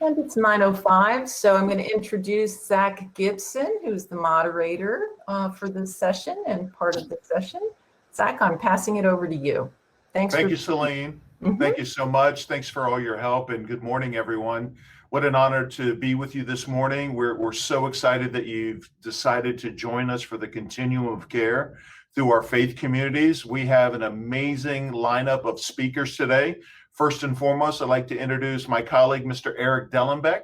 And it's 9:05, so I'm going to introduce Zack Gibson, who's the moderator for this session and part of the session. Zack, I'm passing it over to you. Thank you, Celine. Thank you so much. Thanks for all your help, and good morning, everyone. What an honor to be with you this morning. We're so excited that you've decided to join us for the Continuum of Care through our faith communities. We have an amazing lineup of speakers today. First and foremost, I'd like to introduce my colleague, Mr. Erik Dellenback.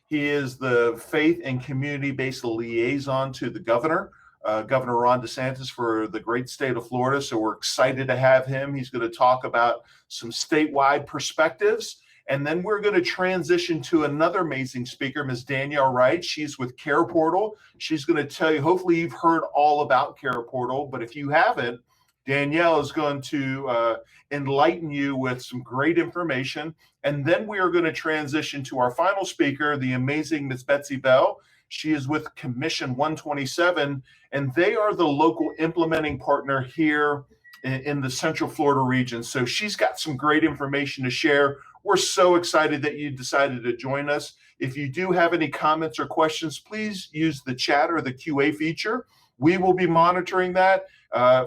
He is the faith and community-based liaison to the governor, Governor Ron DeSantis, for the great state of Florida. So we're excited to have him. He's going to talk about some statewide perspectives. And then we're going to transition to another amazing speaker, Ms. Danielle Wright. She's with CarePortal. She's going to tell you, hopefully you've heard all about CarePortal, but if you haven't, Danielle is going to enlighten you with some great information. And then we are going to transition to our final speaker, the amazing Ms. Betsey Bell. She is with Commission 127, and they are the local implementing partner here in the Central Florida region. So she's got some great information to share. We're so excited that you decided to join us. If you do have any comments or questions, please use the chat or the QA feature. We will be monitoring that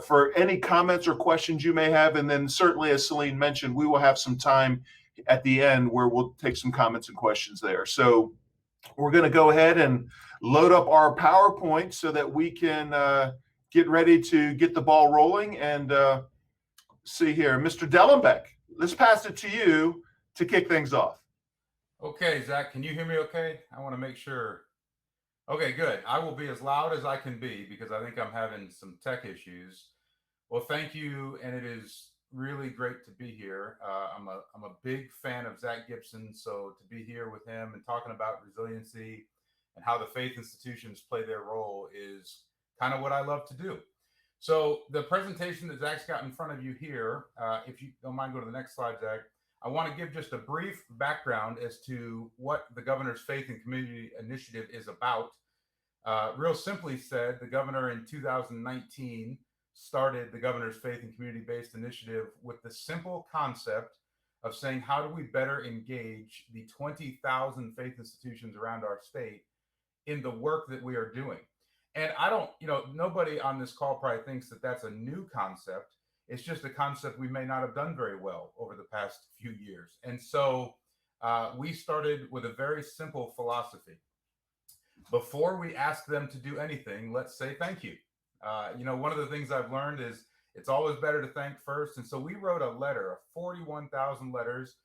for any comments or questions you may have. And then certainly, as Celine mentioned, we will have some time at the end where we'll take some comments and questions there. So we're going to go ahead and load up our PowerPoint so that we can get ready to get the ball rolling. And see here, Mr. Dellenback, let's pass it to you to kick things off. Okay, Zack, can you hear me okay? I want to make sure. Okay, good. I will be as loud as I can be because I think I'm having some tech issues. Well, thank you, and it is really great to be here. I'm a big fan of Zack Gibson, so to be here with him and talking about resiliency and how the faith institutions play their role is kind of what I love to do. So the presentation that Zack's got in front of you here, if you don't mind, go to the next slide, Zack. I want to give just a brief background as to what the governor's Faith and Community Initiative is about. Real simply said, the governor in 2019 started the governor's Faith and Community-Based Initiative with the simple concept of saying, how do we better engage the 20,000 faith institutions around our state in the work that we are doing? And I don't, nobody on this call probably thinks that that's a new concept. It's just a concept we may not have done very well over the past few years. And so we started with a very simple philosophy. Before we ask them to do anything, let's say thank you. One of the things I've learned is it's always better to thank first. And so we wrote a letter, 41,000 letters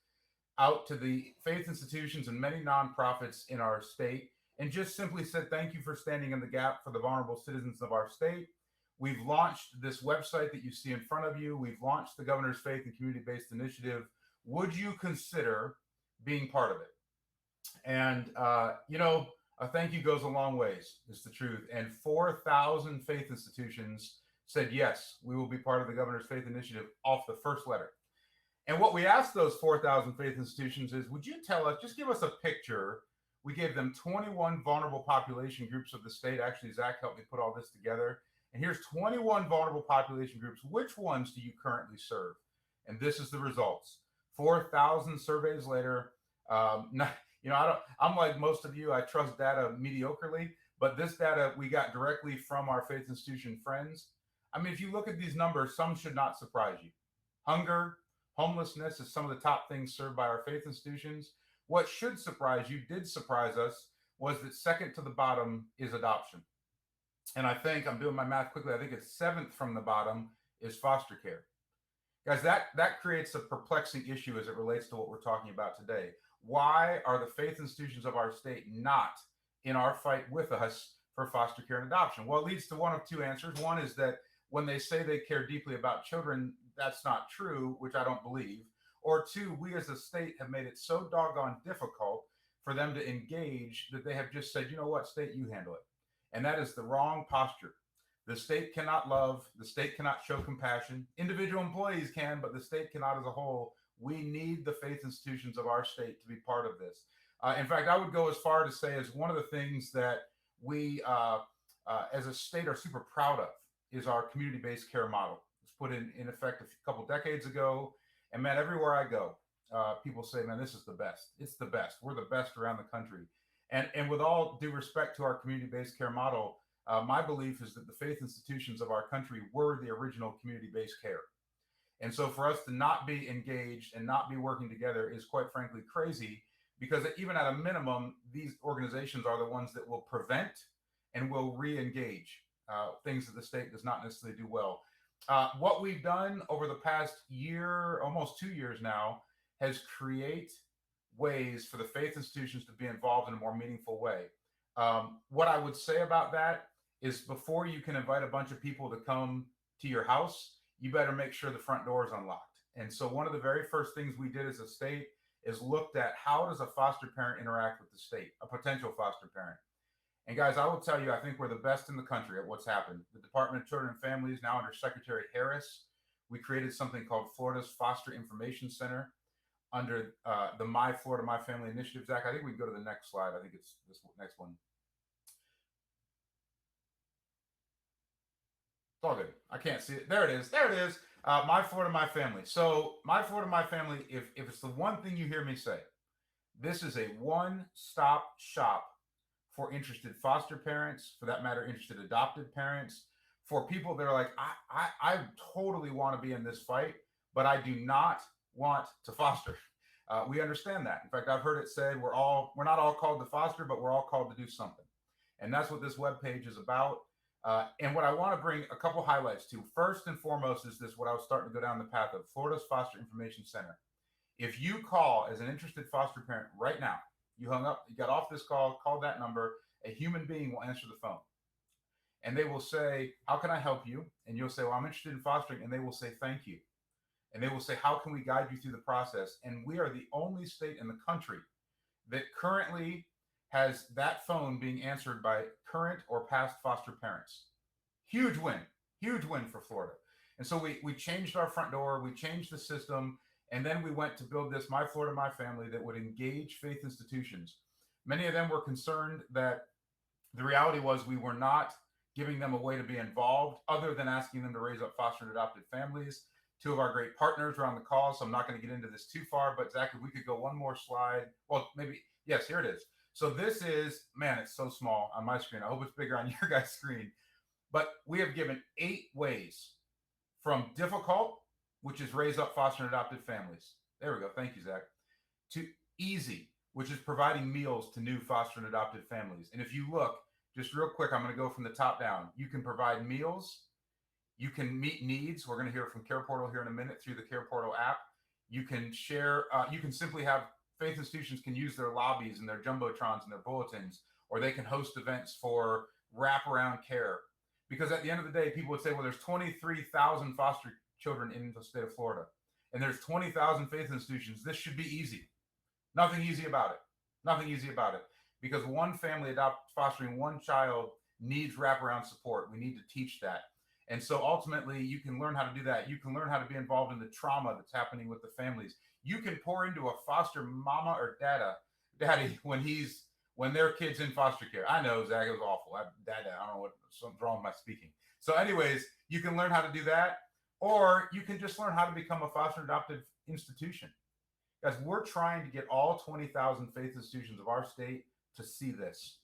out to the faith institutions and many nonprofits in our state, and just simply said, thank you for standing in the gap for the vulnerable citizens of our state. We've launched this website that you see in front of you. We've launched the Governor's Faith and Community-Based Initiative. Would you consider being part of it? And, a thank you goes a long ways, is the truth. And 4,000 faith institutions said, yes, we will be part of the Governor's Faith Initiative off the first letter. And what we asked those 4,000 faith institutions is, would you tell us, just give us a picture. We gave them 21 vulnerable population groups of the state. Actually, Zack helped me put all this together. And here's 21 vulnerable population groups. Which ones do you currently serve? And this is the results. 4,000 surveys later. I'm like most of you, I trust data mediocrely, but this data we got directly from our faith institution friends. I mean, if you look at these numbers, some should not surprise you. Hunger, homelessness is some of the top things served by our faith institutions. What should surprise you, did surprise us, was that second to the bottom is adoption. And I think, I'm doing my math quickly, I think it's seventh from the bottom is foster care. Guys, that creates a perplexing issue as it relates to what we're talking about today. Why are the faith institutions of our state not in our fight with us for foster care and adoption? Well, it leads to one of two answers. One is that when they say they care deeply about children, that's not true, which I don't believe. Or two, we as a state have made it so doggone difficult for them to engage that they have just said, you know what, state, you handle it. And that is the wrong posture. The state cannot love, the state cannot show compassion. Individual employees can, but the state cannot as a whole. We need the faith institutions of our state to be part of this. In fact, I would go as far to say as one of the things that we as a state are super proud of is our community-based care model. It's put in effect a couple decades ago. And man, everywhere I go, people say, man, this is the best. It's the best. We're the best around the country. And with all due respect to our community-based care model, my belief is that the faith institutions of our country were the original community-based care. And so for us to not be engaged and not be working together is quite frankly crazy, because even at a minimum, these organizations are the ones that will prevent and will re-engage things that the state does not necessarily do well. What we've done over the past year, almost 2 years now, has create ways for the faith institutions to be involved in a more meaningful way. What I would say about that is, before you can invite a bunch of people to come to your house, you better make sure the front door is unlocked. And so one of the very first things we did as a state is looked at, how does a foster parent interact with the state, a potential foster parent? And guys, I will tell you, I think we're the best in the country at what's happened. The Department of Children and Families, now under Secretary Harris, we created something called Florida's Foster Information Center under the My Florida, My Family initiative. Zack, I think we can go to the next slide. I think it's this next one. It's all good. I can't see it. There it is. There it is. My Florida, My Family. So My Florida, My Family, if it's the one thing you hear me say, this is a one-stop shop for interested foster parents, for that matter, interested adopted parents, for people that are like, I totally want to be in this fight, but I do not want to foster. We understand that. In fact, I've heard it said, we're not all called to foster, but we're all called to do something. And that's what this webpage is about. And what I want to bring a couple highlights to, first and foremost, is this, what I was starting to go down the path of, Florida's Foster Information Center. If you call as an interested foster parent right now, you hung up, you got off this call, called that number, a human being will answer the phone. And they will say, how can I help you? And you'll say, well, I'm interested in fostering. And they will say, thank you. And they will say, how can we guide you through the process? And we are the only state in the country that currently has that phone being answered by current or past foster parents. Huge win for Florida. And so we changed our front door, we changed the system, and then we went to build this My Florida, My Family that would engage faith institutions. Many of them were concerned that the reality was we were not giving them a way to be involved other than asking them to raise up foster and adopted families. Two of our great partners are on the call, so I'm not going to get into this too far, but Zack, if we could go one more slide. Well, maybe, yes, here it is. So this is, man, it's so small on my screen. I hope it's bigger on your guys' screen. But we have given 8 ways, from difficult, which is raise up foster and adopted families. There we go. Thank you, Zack. To easy, which is providing meals to new foster and adopted families. And if you look, just real quick, I'm going to go from the top down. You can provide meals. You can meet needs. We're going to hear from CarePortal here in a minute through the CarePortal app. You can share, you can simply have faith institutions can use their lobbies and their jumbotrons and their bulletins, or they can host events for wraparound care. Because at the end of the day, people would say, well, there's 23,000 foster children in the state of Florida, and there's 20,000 faith institutions. This should be easy. Nothing easy about it. Nothing easy about it. Because one family fostering one child needs wraparound support. We need to teach that. And so ultimately, you can learn how to do that. You can learn how to be involved in the trauma that's happening with the families. You can pour into a foster mama or daddy when their kid's in foster care. I know, Zack, it was awful. I don't know something's wrong with my speaking. So anyways, you can learn how to do that, or you can just learn how to become a foster adoptive institution. Guys, we're trying to get all 20,000 faith institutions of our state to see this,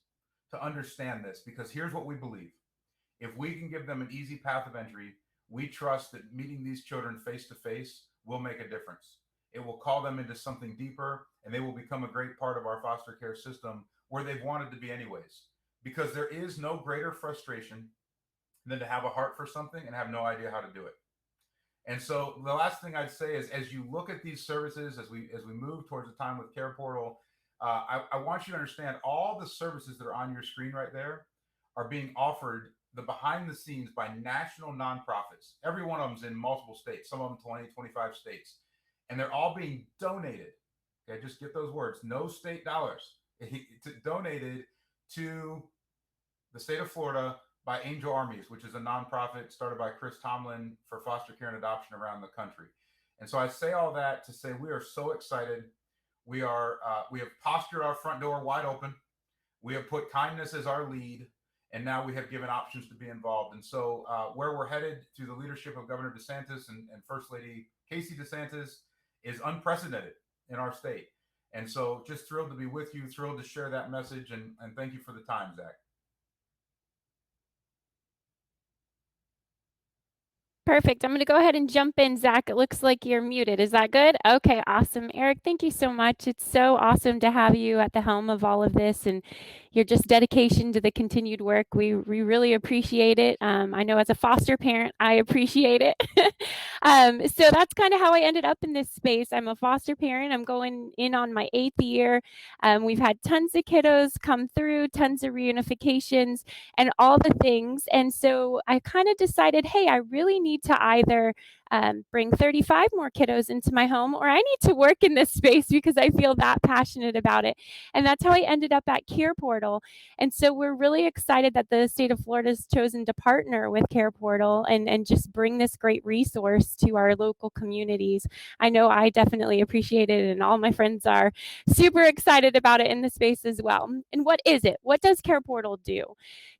to understand this, because here's what we believe. If we can give them an easy path of entry, we trust that meeting these children face to face will make a difference. It will call them into something deeper, and they will become a great part of our foster care system where they've wanted to be anyways. Because there is no greater frustration than to have a heart for something and have no idea how to do it. And so the last thing I'd say is, as you look at these services, as we move towards the time with CarePortal, I want you to understand all the services that are on your screen right there are being offered the behind the scenes by national nonprofits. Every one of them's in multiple states, some of them 20, 25 states. And they're all being donated. Okay, just get those words. No state dollars. Donated to the state of Florida by Angel Armies, which is a nonprofit started by Chris Tomlin for foster care and adoption around the country. And so I say all that to say we are so excited. We have postured our front door wide open. We have put kindness as our lead. And now we have given options to be involved. And so where we're headed through the leadership of Governor DeSantis and First Lady Casey DeSantis is unprecedented. in our state. And so just thrilled to be with you, thrilled to share that message, and thank you for the time, Zack. Perfect. I'm going to go ahead and jump in, Zack. It looks like you're muted. Is that good? Okay, awesome. Erik, thank you so much. It's so awesome to have you at the helm of all of this and your just dedication to the continued work. We really appreciate it. I know as a foster parent, I appreciate it. So that's kind of how I ended up in this space. I'm a foster parent. I'm going in on my 8th year. We've had tons of kiddos come through, tons of reunifications and all the things. And so I kind of decided, hey, I really need to either bring 35 more kiddos into my home, or I need to work in this space because I feel that passionate about it. And that's how I ended up at CarePortal. And so we're really excited that the state of Florida has chosen to partner with CarePortal and just bring this great resource to our local communities. I know I definitely appreciate it, and all my friends are super excited about it in the space as well. And what is it? What does CarePortal do?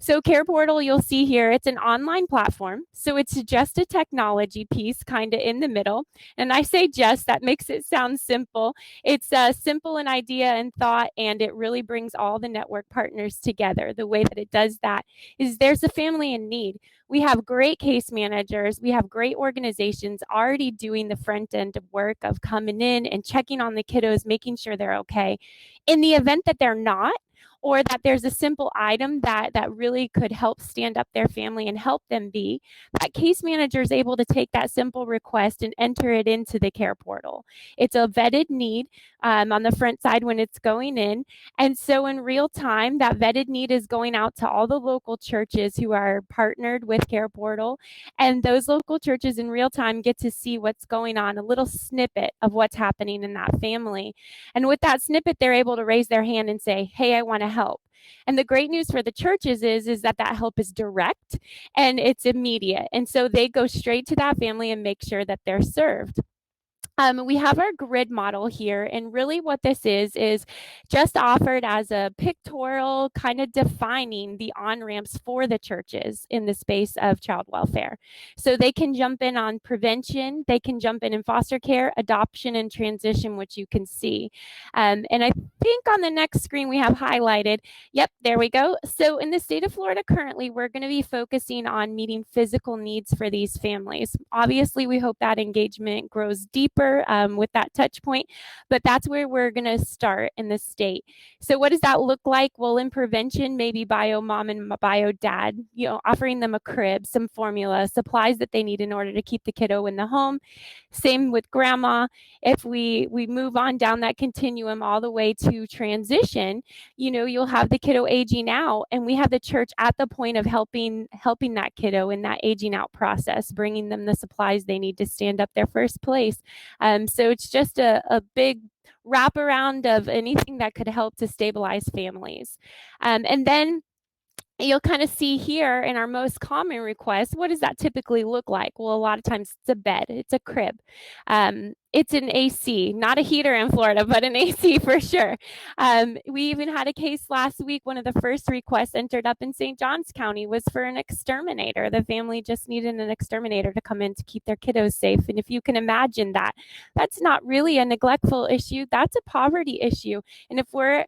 So CarePortal, you'll see here, it's an online platform. So it's just a technology piece kind of in the middle. And I say just, that makes it sound simple. It's simple in idea and thought, and it really brings all the network partners together. The way that it does that is there's a family in need. We have great case managers. We have great organizations already doing the front end of work of coming in and checking on the kiddos, making sure they're okay. In the event that they're not, or that there's a simple item that really could help stand up their family and help them be, that case manager is able to take that simple request and enter it into the CarePortal. It's a vetted need on the front side when it's going in. And so in real time, that vetted need is going out to all the local churches who are partnered with CarePortal. And those local churches in real time get to see what's going on, a little snippet of what's happening in that family. And with that snippet, they're able to raise their hand and say, hey, I want to help. And the great news for the churches is that help is direct and it's immediate. And so they go straight to that family and make sure that they're served. We have our grid model here, and really what this is just offered as a pictorial kind of defining the on-ramps for the churches in the space of child welfare. So they can jump in on prevention, they can jump in foster care, adoption, and transition, which you can see. And I think on the next screen we have highlighted, yep, there we go. So in the state of Florida currently, we're going to be focusing on meeting physical needs for these families. Obviously, we hope that engagement grows deeper with that touch point, but that's where we're going to start in the state. So what does that look like? Well, in prevention, maybe bio mom and bio dad, offering them a crib, some formula, supplies that they need in order to keep the kiddo in the home. Same with grandma. If we move on down that continuum all the way to transition, you'll have the kiddo aging out, and we have the church at the point of helping that kiddo in that aging out process, bringing them the supplies they need to stand up their first place. So it's just a big wraparound of anything that could help to stabilize families. And then you'll kind of see here in our most common request, what does that typically look like? Well, a lot of times it's a bed, it's a crib. It's an AC, not a heater in Florida, but an AC for sure. We even had a case last week. One of the first requests entered up in St. Johns County was for an exterminator. The family just needed an exterminator to come in to keep their kiddos safe. And if you can imagine that, that's not really a neglectful issue. That's a poverty issue. And if we're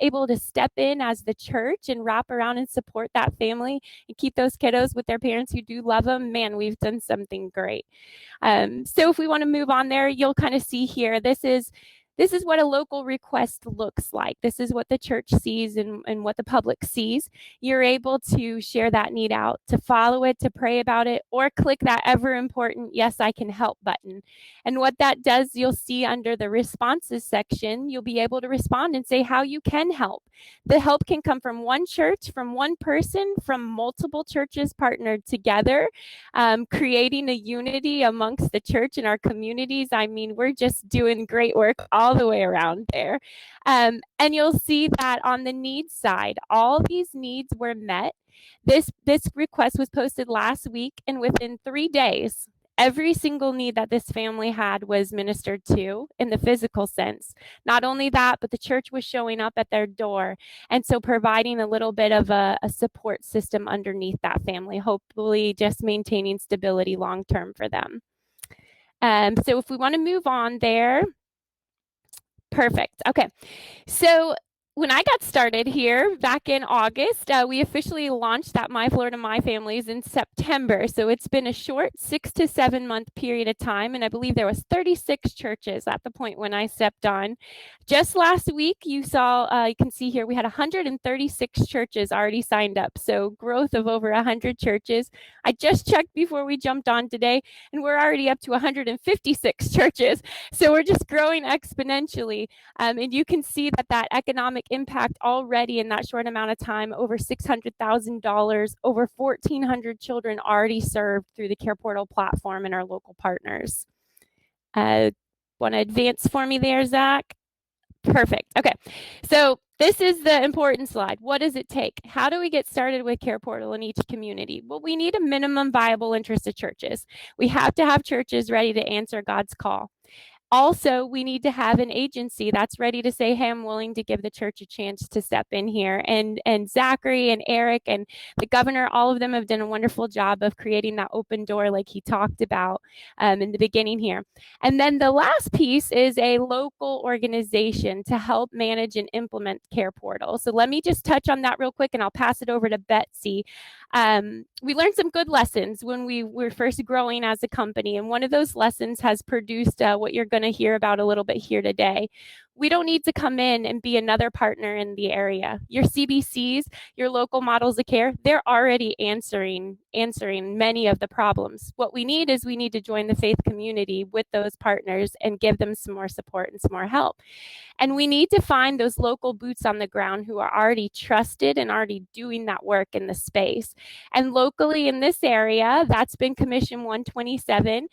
able to step in as the church and wrap around and support that family and keep those kiddos with their parents who do love them, man, we've done something great. So if we want to move on there, you'll kind of see here, this is what a local request looks like. This is what the church sees and what the public sees. You're able to share that need out, to follow it, to pray about it, or click that ever important yes, I can help button. And what that does, you'll see under the responses section, you'll be able to respond and say how you can help. The help can come from one church, from one person, from multiple churches partnered together, creating a unity amongst the church and our communities. I mean, we're just doing great work all the way around there. And you'll see that on the needs side, all these needs were met. This request was posted last week, and within 3 days, every single need that this family had was ministered to in the physical sense. Not only that, but the church was showing up at their door. And so providing a little bit of a support system underneath that family, hopefully just maintaining stability long-term for them. So if we want to move on there, Perfect. Okay. So when I got started here back in August, we officially launched that My Florida My Families in September. So it's been a short 6 to 7 month period of time. And I believe there was 36 churches at the point when I stepped on. Just last week, you can see here, we had 136 churches already signed up. So growth of over 100 churches. I just checked before we jumped on today, and we're already up to 156 churches. So we're just growing exponentially. And you can see that economic impact already in that short amount of time, over $600,000, over 1,400 children already served through the CarePortal platform and our local partners. Want to advance for me there, Zack? Perfect. Okay. So this is the important slide. What does it take? How do we get started with CarePortal in each community? Well, we need a minimum viable interest of churches. We have to have churches ready to answer God's call. Also, we need to have an agency that's ready to say, hey, I'm willing to give the church a chance to step in here. And Zackary and Erik and the governor, all of them have done a wonderful job of creating that open door like he talked about in the beginning here. And then the last piece is a local organization to help manage and implement CarePortal. So let me just touch on that real quick, and I'll pass it over to Betsey. We learned some good lessons when we were first growing as a company, and one of those lessons has produced what you're going to hear about a little bit here today. We don't need to come in and be another partner in the area. Your CBCs, your local models of care, they're already answering many of the problems. What we need is we need to join the faith community with those partners and give them some more support and some more help. And we need to find those local boots on the ground who are already trusted and already doing that work in the space. And locally in this area, that's been Commission 127.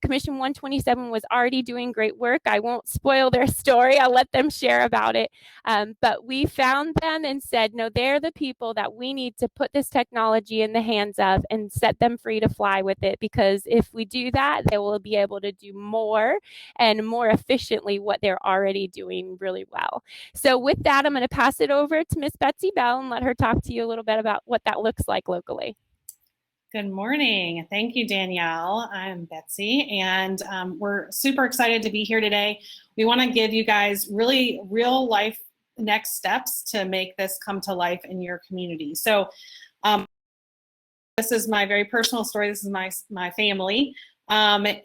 Commission 127 was already doing great work. I won't spoil their story. I'll let them share about it. But we found them and said, no, they're the people that we need to put this technology in the hands of and set them free to fly with it. Because if we do that, they will be able to do more and more efficiently what they're already doing really well. So with that, I'm going to pass it over to Miss Betsey Bell and let her talk to you a little bit about what that looks like locally. Good morning. Thank you, Danielle. I'm Betsey, and we're super excited to be here today. We want to give you guys really real life next steps to make this come to life in your community. So this is my very personal story. This is my family. Family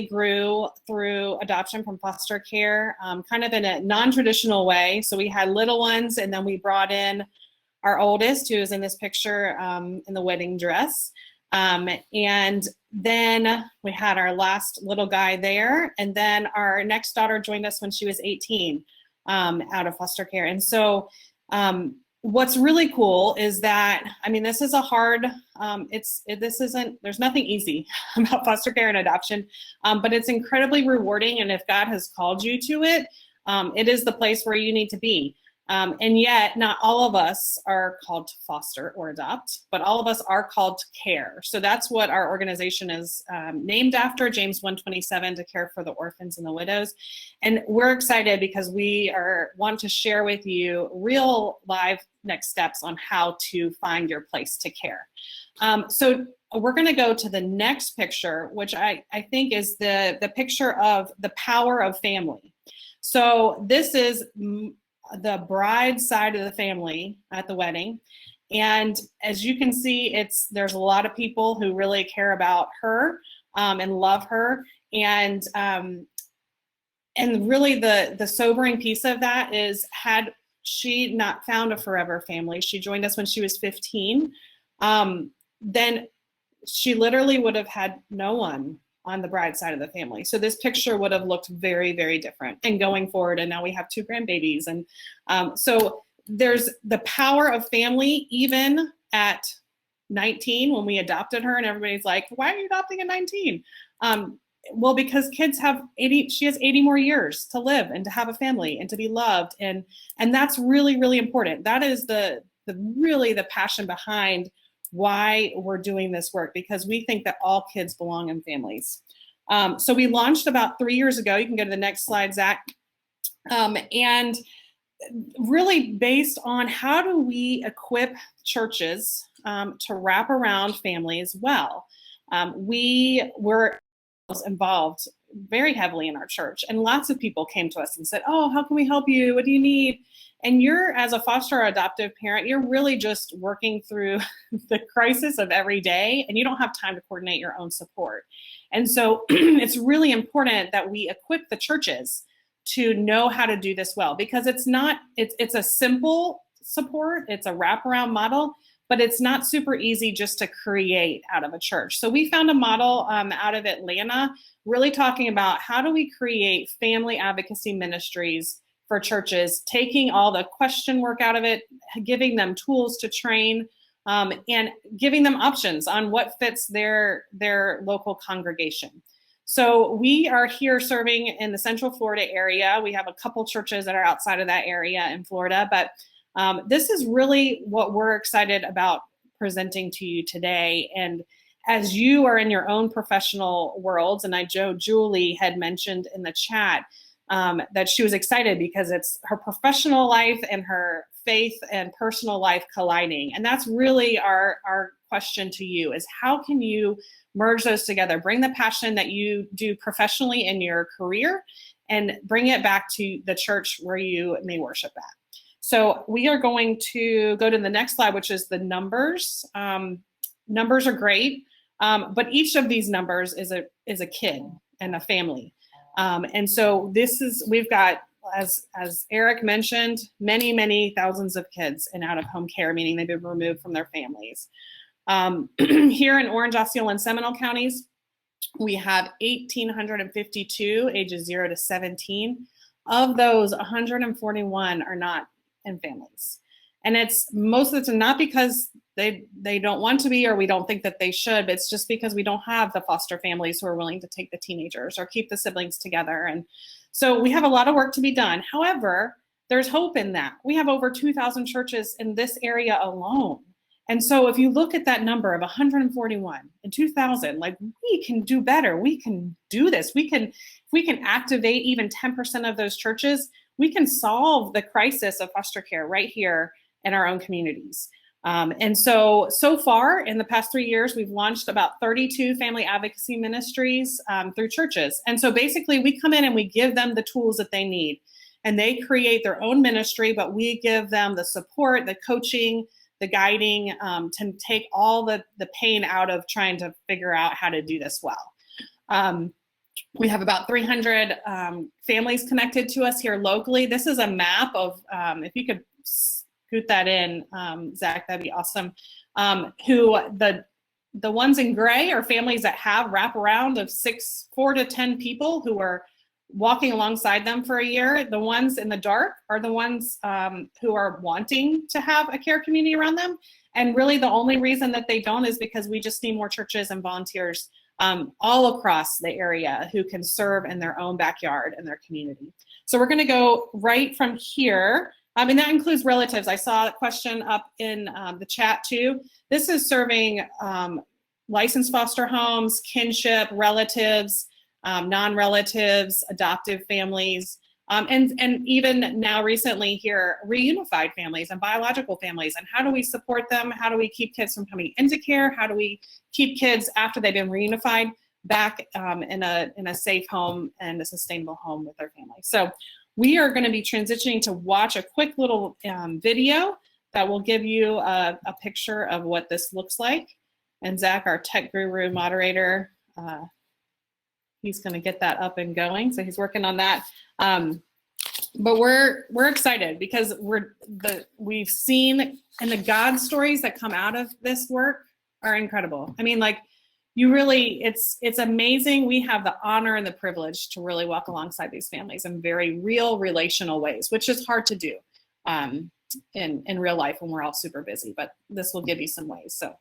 grew through adoption from foster care, kind of in a non-traditional way. So we had little ones, and then we brought in our oldest, who is in this picture in the wedding dress. And then we had our last little guy there. And then our next daughter joined us when she was 18 out of foster care. And so what's really cool is that, I mean, this is a hard, there's nothing easy about foster care and adoption, but it's incredibly rewarding. And if God has called you to it, it is the place where you need to be. And yet not all of us are called to foster or adopt, but all of us are called to care. So that's what our organization is named after, James 1:27, to care for the orphans and the widows. And we're excited because we want to share with you real live next steps on how to find your place to care. So we're going to go to the next picture, which I think is the picture of the power of family. So this is the bride's side of the family at the wedding. And as you can see, there's a lot of people who really care about her and love her. And really the sobering piece of that is, had she not found a forever family, she joined us when she was 15, then she literally would have had no one on the bride side of the family. So this picture would have looked very, very different. And going forward, and now we have 2 grandbabies. And so there's the power of family, even at 19 when we adopted her, and everybody's like, why are you adopting at 19? Well, because kids she has 80 more years to live and to have a family and to be loved. And that's really, really important. That is really the passion behind why we're doing this work, because we think that all kids belong in families. So we launched about 3 years ago. You can go to the next slide, Zack. And really based on how do we equip churches to wrap around families well. We were involved very heavily in our church, and lots of people came to us and said, oh, how can we help you? What do you need? And you're, as a foster or adoptive parent, you're really just working through the crisis of every day, and you don't have time to coordinate your own support. And so it's really important that we equip the churches to know how to do this well, because it's a simple support, it's a wraparound model, but it's not super easy just to create out of a church. So we found a model out of Atlanta, really talking about how do we create family advocacy ministries for churches, taking all the question work out of it, giving them tools to train, and giving them options on what fits their local congregation. So we are here serving in the Central Florida area. We have a couple churches that are outside of that area in Florida, but this is really what we're excited about presenting to you today. And as you are in your own professional worlds, and Julie had mentioned in the chat that she was excited because it's her professional life and her faith and personal life colliding. And that's really our question to you, is how can you merge those together, bring the passion that you do professionally in your career and bring it back to the church where you may worship at. So we are going to go to the next slide, which is the numbers. Numbers are great, but each of these numbers is a kid and a family. And so we've got, as Erik mentioned, many, many thousands of kids in out-of-home care, meaning they've been removed from their families. Here in Orange, Osceola, and Seminole counties, we have 1,852 ages 0 to 17. Of those, 141 are not in families. And most of it's not because they don't want to be, or we don't think that they should, but it's just because we don't have the foster families who are willing to take the teenagers or keep the siblings together. And so we have a lot of work to be done. However, there's hope in that. We have over 2,000 churches in this area alone. And so if you look at that number of 141 and 2,000, like, we can do better. We can do this. If we can activate even 10% of those churches, we can solve the crisis of foster care right here in our own communities. And so far in the past 3 years, we've launched about 32 family advocacy ministries through churches. And so basically we come in and we give them the tools that they need, and they create their own ministry, but we give them the support, the coaching, the guiding, to take all the pain out of trying to figure out how to do this well. We have about 300 families connected to us here locally. This is a map of, if you could scoot that in, Zack, that'd be awesome. Who the ones in gray are families that have wraparound of 4 to 10 people who are walking alongside them for a year. The ones in the dark are the ones who are wanting to have a care community around them. And really the only reason that they don't is because we just need more churches and volunteers all across the area who can serve in their own backyard and their community. So we're gonna go right from here. And that includes relatives. I saw a question up in the chat too. This is serving licensed foster homes, kinship, relatives, non-relatives, adoptive families, and even now recently here, reunified families and biological families. And how do we support them? How do we keep kids from coming into care? How do we keep kids after they've been reunified back in a safe home and a sustainable home with their family? So we are going to be transitioning to watch a quick little video that will give you a picture of what this looks like. And Zack, our tech guru moderator, he's going to get that up and going. So he's working on that. But we're excited because we've seen, and the God stories that come out of this work are incredible. I mean, like, it's amazing. We have the honor and the privilege to really walk alongside these families in very real relational ways, which is hard to do in real life when we're all super busy, but this will give you some ways. So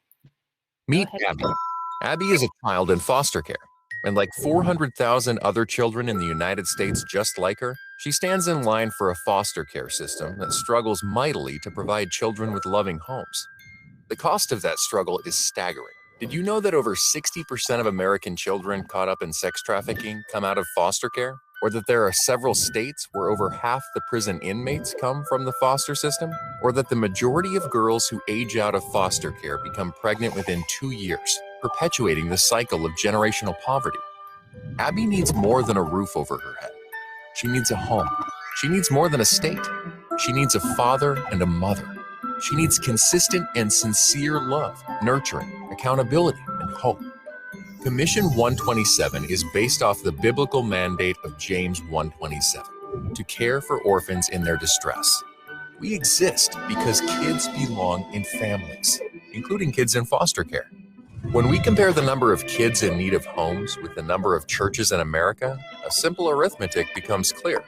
meet Abby. Abby is a child in foster care, and like 400,000 other children in the United States just like her, she stands in line for a foster care system that struggles mightily to provide children with loving homes. The cost of that struggle is staggering. Did you know that over 60% of American children caught up in sex trafficking come out of foster care? Or that there are several states where over half the prison inmates come from the foster system? Or that the majority of girls who age out of foster care become pregnant within 2 years, perpetuating the cycle of generational poverty? Abby needs more than a roof over her head. She needs a home. She needs more than a state. She needs a father and a mother. She needs consistent and sincere love, nurturing, accountability, and hope. Commission 127 is based off the biblical mandate of James 1:27, to care for orphans in their distress. We exist because kids belong in families, including kids in foster care. When we compare the number of kids in need of homes with the number of churches in America, a simple arithmetic becomes clear.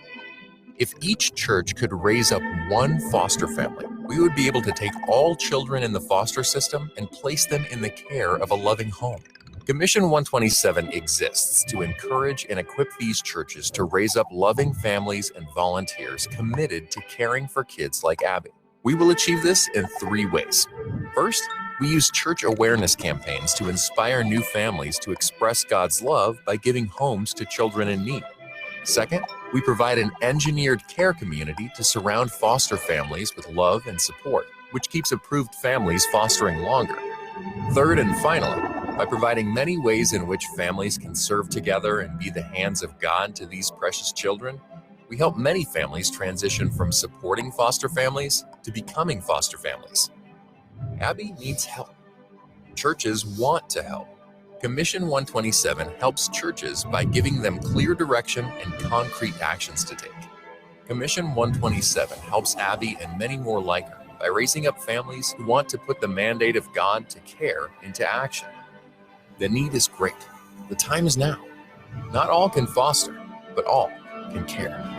If each church could raise up one foster family, we would be able to take all children in the foster system and place them in the care of a loving home. Commission 127 exists to encourage and equip these churches to raise up loving families and volunteers committed to caring for kids like Abby. We will achieve this in 3 ways. First, we use church awareness campaigns to inspire new families to express God's love by giving homes to children in need. Second, we provide an engineered care community to surround foster families with love and support, which keeps approved families fostering longer. Third and finally, by providing many ways in which families can serve together and be the hands of God to these precious children, we help many families transition from supporting foster families to becoming foster families. Abby needs help. Churches want to help. Commission 127 helps churches by giving them clear direction and concrete actions to take. Commission 127 helps Abby and many more like her by raising up families who want to put the mandate of God to care into action. The need is great. The time is now. Not all can foster, but all can care.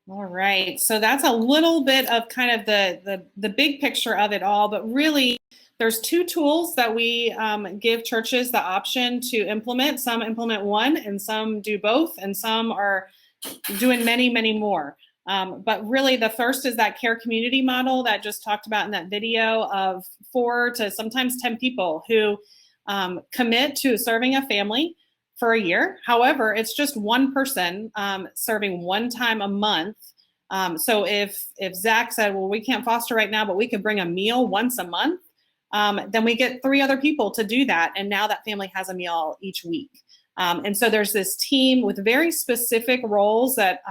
All right, so that's a little bit of kind of the big picture of it all, but really there's 2 tools that we give churches the option to implement. Some implement one and some do both, and some are doing many, many more. But really the first is that care community model that just talked about in that video of 4 to sometimes 10 people who commit to serving a family for a year. However, it's just one person serving one time a month. So if Zack said, well, we can't foster right now, but we could bring a meal once a month, then we get 3 other people to do that. And now that family has a meal each week. And so there's this team with very specific roles that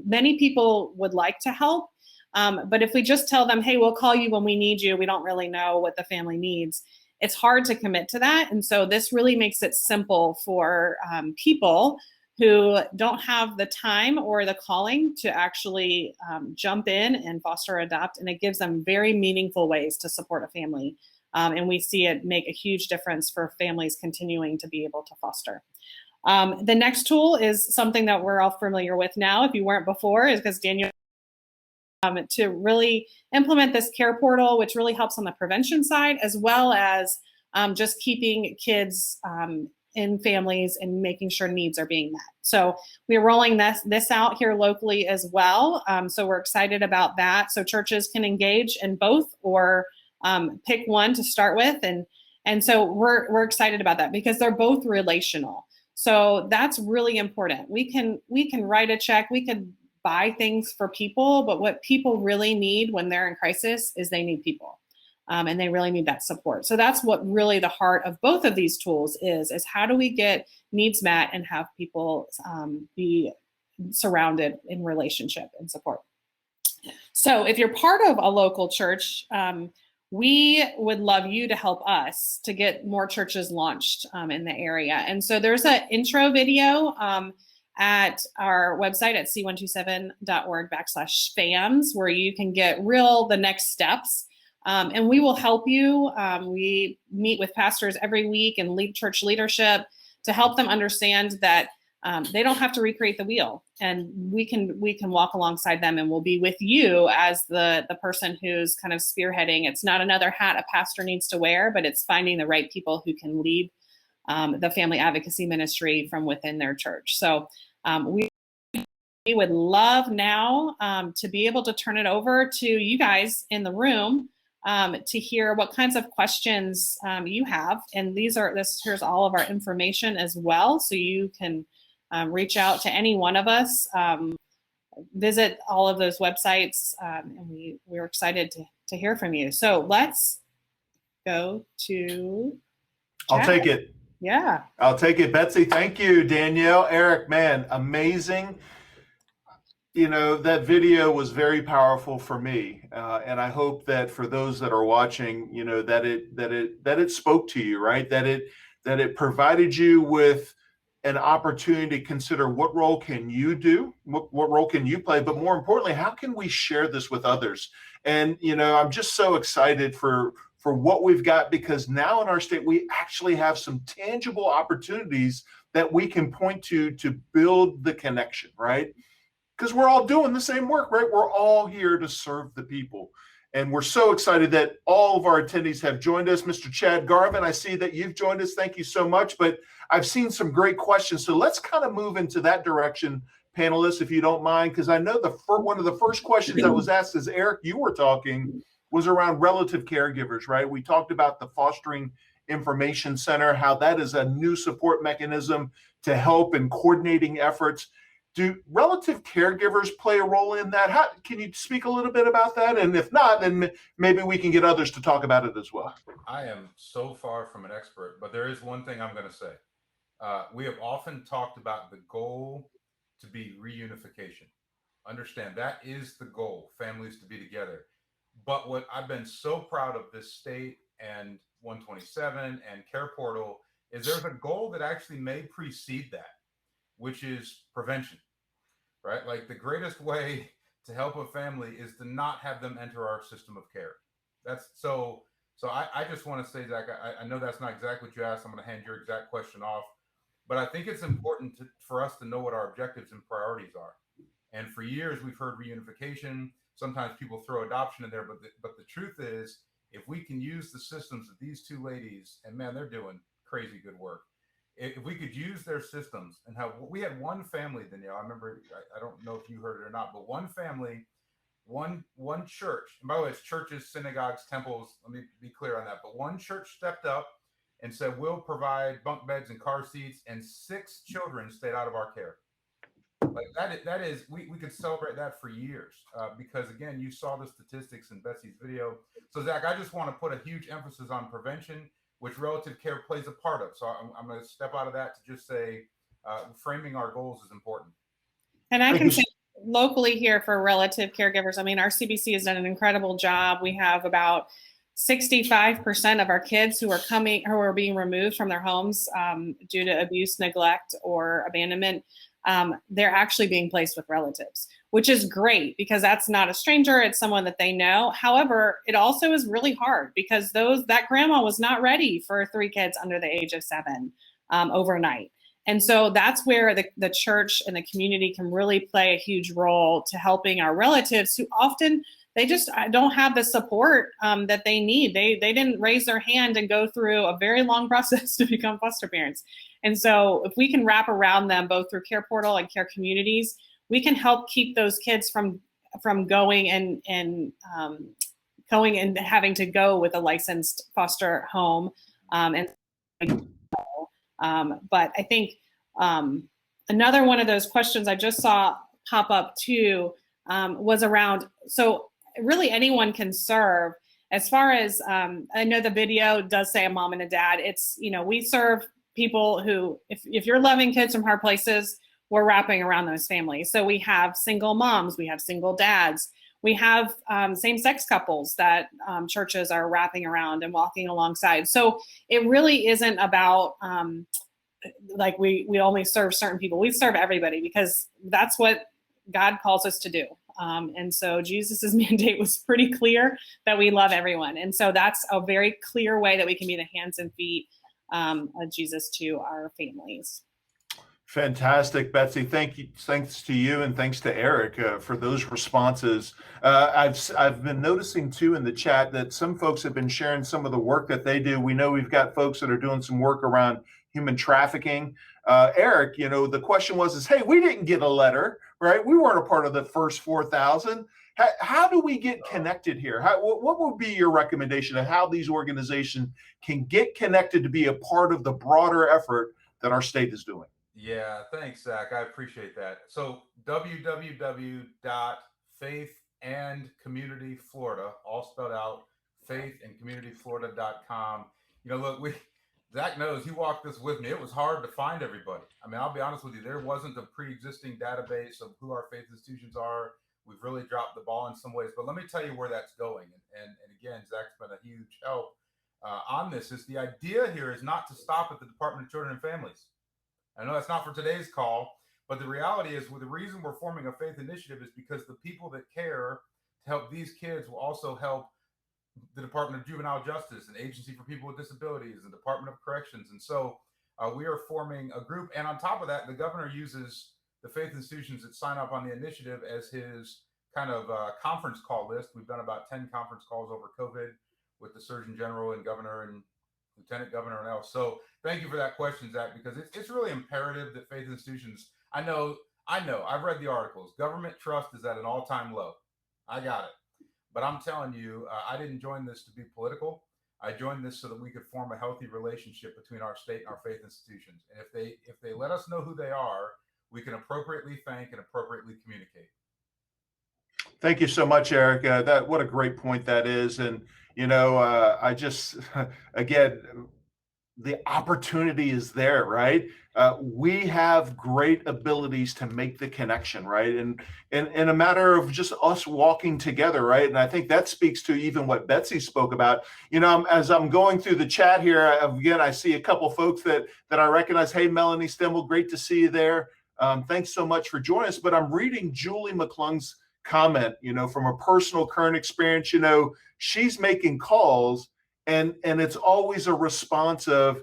many people would like to help. But if we just tell them, hey, we'll call you when we need you, we don't really know what the family needs. It's hard to commit to that. And so this really makes it simple for people who don't have the time or the calling to actually jump in and foster or adopt. And it gives them very meaningful ways to support a family. And we see it make a huge difference for families continuing to be able to foster. The next tool is something that we're all familiar with now, if you weren't before, is because Danielle to really implement this CarePortal, which really helps on the prevention side, as well as just keeping kids in families and making sure needs are being met. So we're rolling this out here locally as well. So we're excited about that. So churches can engage in both or pick one to start with. And so we're excited about that because they're both relational. So that's really important. We can write a check, we can buy things for people, but what people really need when they're in crisis is they need people. And they really need that support. So that's what really the heart of both of these tools is how do we get needs met and have people be surrounded in relationship and support. So if you're part of a local church, we would love you to help us to get more churches launched in the area. And so there's an intro video at our website at c127.org/FAMS where you can get the next steps. And we will help you. We meet with pastors every week and lead church leadership to help them understand that they don't have to recreate the wheel, and we can walk alongside them, and we'll be with you as the person who's kind of spearheading. It's not another hat a pastor needs to wear, but it's finding the right people who can lead the family advocacy ministry from within their church. So we would love now to be able to turn it over to you guys in the room to hear what kinds of questions you have. And here's all of our information as well. So you can reach out to any one of us, visit all of those websites, and we're excited to hear from you. So let's go to I'll take it. Yeah. I'll take it. Betsey, thank you. Danielle, Erik, man, amazing. You know, that video was very powerful for me. And I hope that for those that are watching, you know, that it spoke to you, right? That it provided you with an opportunity to consider what role can you do? What role can you play? But more importantly, how can we share this with others? And, you know, I'm just so excited for what we've got, because now in our state, we actually have some tangible opportunities that we can point to build the connection, right? Because we're all doing the same work, right? We're all here to serve the people. And we're so excited that all of our attendees have joined us. Mr. Chad Garvin, I see that you've joined us. Thank you so much. But I've seen some great questions. So let's kind of move into that direction, panelists, if you don't mind, because I know one of the first questions that was asked as Erik, you were talking, was around relative caregivers, right? We talked about the Fostering Information Center, how that is a new support mechanism to help in coordinating efforts. Do relative caregivers play a role in that? Can you speak a little bit about that? And if not, then maybe we can get others to talk about it as well. I am so far from an expert, but there is one thing I'm going to say. We have often talked about the goal to be reunification. Understand that is the goal, families to be together. But what I've been so proud of this state and 127 and CarePortal is there's a goal that actually may precede that, which is prevention, right? Like the greatest way to help a family is to not have them enter our system of care. That's so I just want to say, Zack, I know that's not exactly what you asked. I'm going to hand your exact question off, but I think it's important for us to know what our objectives and priorities are. And for years, we've heard reunification. Sometimes people throw adoption in there, but the truth is, if we can use the systems of these two ladies, and man, they're doing crazy good work. If we could use their systems and how we had one family, Danielle, I remember, I don't know if you heard it or not, but one family, one church, and by the way, it's churches, synagogues, temples, let me be clear on that, but one church stepped up and said, we'll provide bunk beds and car seats, and 6 children stayed out of our care. Like that is we could celebrate that for years, because again, you saw the statistics in Betsey's video. So Zack, I just want to put a huge emphasis on prevention, which relative care plays a part of. So I'm going to step out of that to just say framing our goals is important. And I can say locally here for relative caregivers, I mean, our CBC has done an incredible job. We have about 65% of our kids who are being removed from their homes due to abuse, neglect, or abandonment. They're actually being placed with relatives, which is great because that's not a stranger. It's someone that they know. However, it also is really hard because that grandma was not ready for 3 kids under the age of 7 overnight. And so that's where the church and the community can really play a huge role to helping our relatives who often they just don't have the support that they need. They didn't raise their hand and go through a very long process to become foster parents. And so if we can wrap around them both through CarePortal and Care Communities, we can help keep those kids from going and having to go with a licensed foster home. But I think another one of those questions I just saw pop up too was around, so really anyone can serve. As far as I know, the video does say a mom and a dad. It's, we serve people who, if you're loving kids from hard places, we're wrapping around those families. So we have single moms, we have single dads, we have same-sex couples that churches are wrapping around and walking alongside. So it really isn't about like we only serve certain people. We serve everybody because that's what God calls us to do. And so Jesus's mandate was pretty clear that we love everyone. And so that's a very clear way that we can be the hands and feet of Jesus to our families. Fantastic, Betsey. Thanks to you, and thanks to Erik for those responses. I've been noticing too in the chat that some folks have been sharing some of the work that they do. We know we've got folks that are doing some work around human trafficking. Erik, the question was, hey, we didn't get a letter, right? We weren't a part of the first 4,000. How do we get connected here? What would be your recommendation of how these organizations can get connected to be a part of the broader effort that our state is doing? Yeah, thanks, Zack. I appreciate that. So www.faithandcommunityflorida, all spelled out, faithandcommunityflorida.com. Look, Zach knows, he walked this with me. It was hard to find everybody. I mean, I'll be honest with you, there wasn't a pre-existing database of who our faith institutions are. We've really dropped the ball in some ways, but let me tell you where that's going. And again, Zach's been a huge help on this. Is the idea here is not to stop at the Department of Children and Families. I know that's not for today's call, but the reality is, the reason we're forming a faith initiative is because the people that care to help these kids will also help the Department of Juvenile Justice, an agency for people with disabilities, the Department of Corrections. And so we are forming a group. And on top of that, the governor uses the faith institutions that sign up on the initiative as his kind of conference call list. We've done about 10 conference calls over COVID with the Surgeon General and Governor and Lieutenant Governor and else. So thank you for that question, Zach, because it's really imperative that faith institutions, I know, I've read the articles. Government trust is at an all-time low. I got it. But I'm telling you, I didn't join this to be political. I joined this so that we could form a healthy relationship between our state and our faith institutions. And if they let us know who they are, we can appropriately thank and appropriately communicate. Thank you so much, Erik. What a great point that is. And, I just, again, the opportunity is there, right? We have great abilities to make the connection, right? And in a matter of just us walking together, right? And I think that speaks to even what Betsey spoke about. As I'm going through the chat here, again, I see a couple folks that I recognize. Hey, Melanie Stemmel, great to see you there. Thanks so much for joining us. But I'm reading Julie McClung's comment, from a personal current experience. She's making calls and it's always a response of,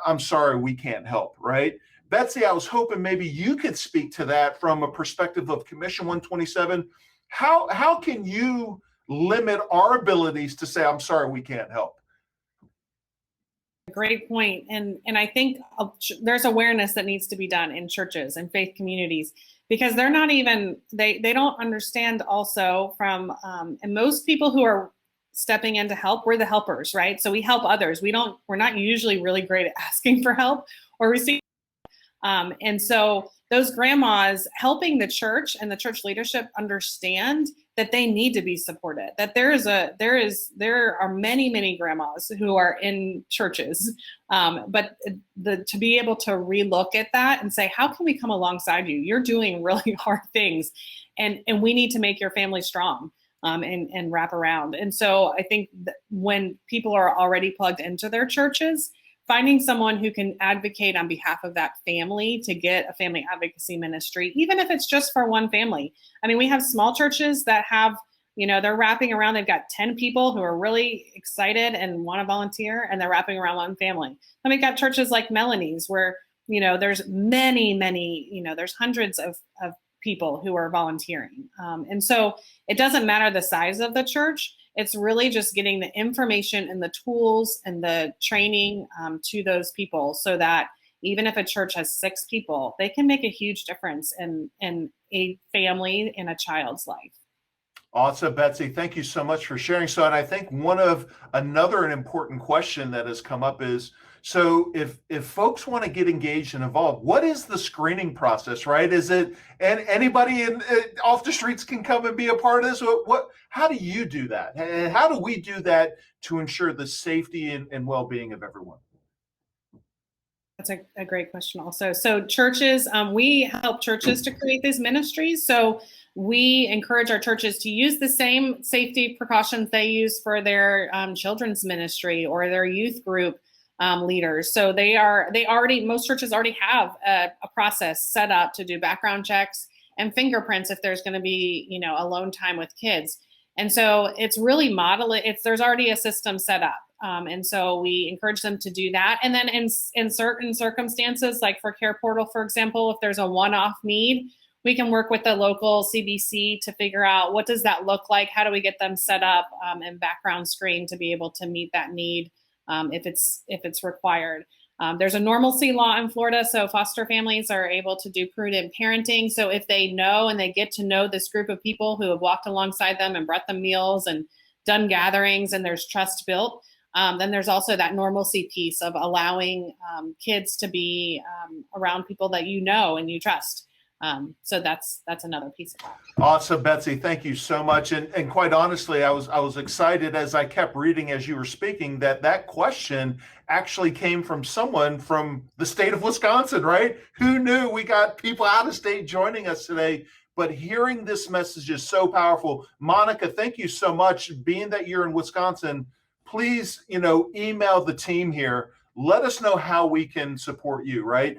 I'm sorry, we can't help, right? Betsey, I was hoping maybe you could speak to that from a perspective of Commission 127. How can you limit our abilities to say, I'm sorry, we can't help? Great point. And I think there's awareness that needs to be done in churches and faith communities, because they're not even, they don't understand also from, and most people who are stepping in to help, we're the helpers, right? So we help others. We're not usually really great at asking for help or receiving. And so those grandmas helping the church and the church leadership understand that they need to be supported, that there are many, many grandmas who are in churches, but to be able to relook at that and say, how can we come alongside you? You're doing really hard things, and we need to make your family strong. And wrap around. And so I think that when people are already plugged into their churches, finding someone who can advocate on behalf of that family to get a family advocacy ministry, even if it's just for one family. I mean, we have small churches that have, they're wrapping around, they've got 10 people who are really excited and want to volunteer, and they're wrapping around one family. And we've got churches like Melanie's where, there's many, there's hundreds of people who are volunteering. And so it doesn't matter the size of the church. It's really just getting the information and the tools and the training to those people, so that even if a church has 6 people, they can make a huge difference in a family and a child's life. Awesome, Betsey. Thank you so much for sharing. So, and I think another important question that has come up is, so if folks want to get engaged and involved, what is the screening process, right? Is it, and anybody off the streets can come and be a part of this? How do you do that? And how do we do that to ensure the safety and well-being of everyone? That's a great question also. So churches, we help churches to create these ministries. So we encourage our churches to use the same safety precautions they use for their children's ministry or their youth group leaders. So most churches already have a process set up to do background checks and fingerprints if there's going to be, alone time with kids. And so it's really there's already a system set up. And so we encourage them to do that. And then in certain circumstances, like for CarePortal, for example, if there's a one-off need, we can work with the local CBC to figure out what does that look like? How do we get them set up and background screen to be able to meet that need if it's required. There's a normalcy law in Florida, so foster families are able to do prudent parenting. So if they know and they get to know this group of people who have walked alongside them and brought them meals and done gatherings and there's trust built, then there's also that normalcy piece of allowing kids to be around people that you know and you trust. So that's another piece of that. Awesome, Betsey. Thank you so much. And quite honestly, I was excited as I kept reading as you were speaking that question actually came from someone from the state of Wisconsin, right? Who knew we got people out of state joining us today? But hearing this message is so powerful. Monica, thank you so much. Being that you're in Wisconsin, please, email the team here. Let us know how we can support you, right?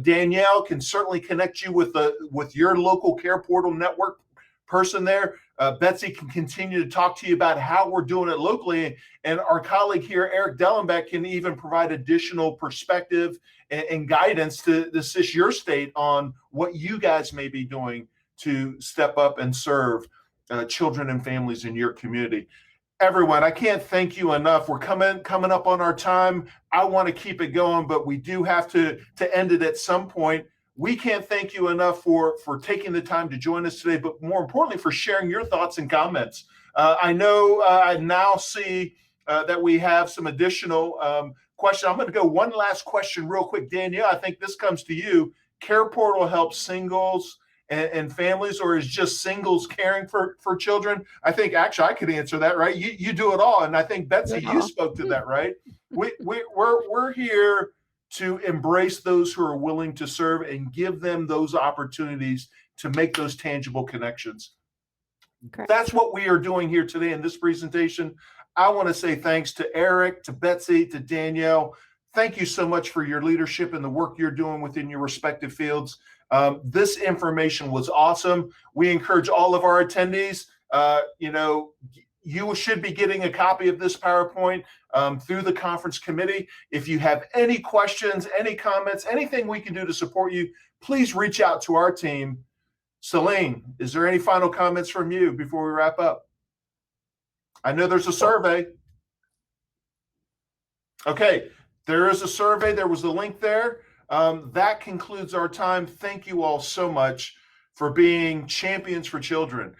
Danielle can certainly connect you with your local CarePortal network person there. Betsey can continue to talk to you about how we're doing it locally. And our colleague here, Erik Dellenback, can even provide additional perspective and guidance to assist your state on what you guys may be doing to step up and serve children and families in your community. Everyone, I can't thank you enough. We're coming up on our time. I want to keep it going, but we do have to end it at some point. We can't thank you enough for taking the time to join us today, but more importantly, for sharing your thoughts and comments. I know I now see that we have some additional questions. I'm going to go one last question real quick. Danielle, I think this comes to you. CarePortal helps singles and families, or is just singles caring for children? I think actually I could answer that, right? You do it all. And I think Betsey, you spoke to that, right? We're here to embrace those who are willing to serve and give them those opportunities to make those tangible connections. Correct. That's what we are doing here today in this presentation. I want to say thanks to Erik, to Betsey, to Danielle. Thank you so much for your leadership and the work you're doing within your respective fields. This information was awesome. We encourage all of our attendees, you should be getting a copy of this PowerPoint through the conference committee. If you have any questions, any comments, anything we can do to support you, please reach out to our team. Celine, is there any final comments from you before we wrap up? I know there's a survey. Okay, there is a survey. There was a link there. That concludes our time. Thank you all so much for being champions for children.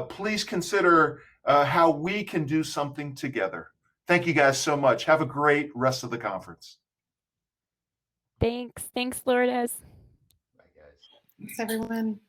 Please consider how we can do something together. Thank you guys so much. Have a great rest of the conference. Thanks, Lourdes. Bye, guys. Thanks, everyone.